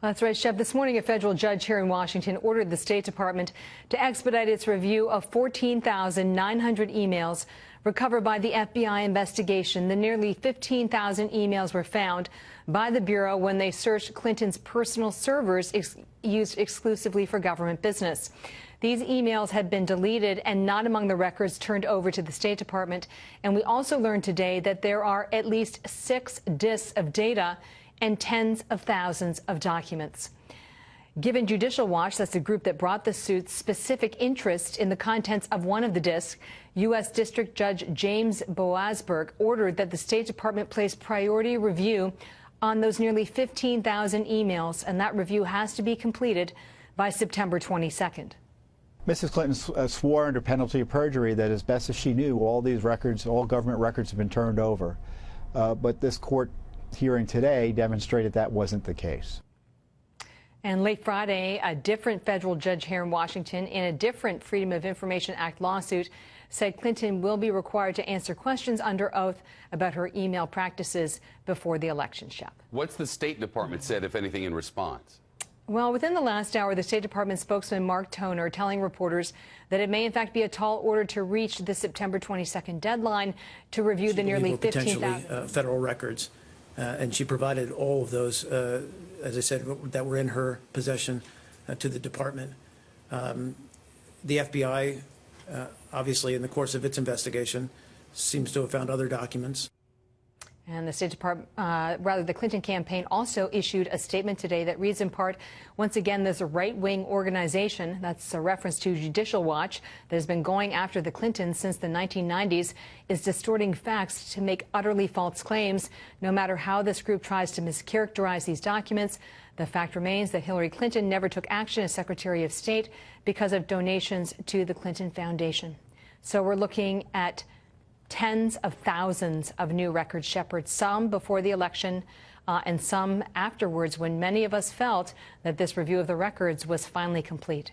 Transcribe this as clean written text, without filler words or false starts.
That's right, Shep. This morning, a federal judge here in Washington ordered the State Department to expedite its review of 14,900 emails recovered by the FBI investigation. The nearly 15,000 emails were found by the Bureau when they searched Clinton's personal servers used exclusively for government business. These emails had been deleted and not among the records turned over to the State Department. And we also learned today that there are at least 6 disks of data and tens of thousands of documents. Given Judicial Watch, that's the group that brought the suit's specific interest in the contents of one of the disks, U.S. District Judge James Boasberg ordered that the State Department place priority review on those nearly 15,000 emails, and that review has to be completed by September 22nd. Mrs. Clinton swore under penalty of perjury that as best as she knew, all these records, all government records have been turned over. But this court hearing today demonstrated that wasn't the case. And late Friday, a different federal judge here in Washington, in a different Freedom of Information Act lawsuit, said Clinton will be required to answer questions under oath about her email practices before the election, Shep. What's the State Department said, if anything, in response? Well, within the last hour, the State Department spokesman Mark Toner telling reporters that it may in fact be a tall order to reach the September 22nd deadline to review the nearly 15,000 federal records. And she provided all of those, as I said, that were in her possession to the department. The FBI, obviously, in the course of its investigation, seems to have found other documents. And the State Department, the Clinton campaign also issued a statement today that reads in part, once again, there's a right-wing organization, that's a reference to Judicial Watch, that has been going after the Clintons since the 1990s, is distorting facts to make utterly false claims. No matter how this group tries to mischaracterize these documents, the fact remains that Hillary Clinton never took action as Secretary of State because of donations to the Clinton Foundation. So we're looking at tens of thousands of new records, Shepard, some before the election and some afterwards, when many of us felt that this review of the records was finally complete.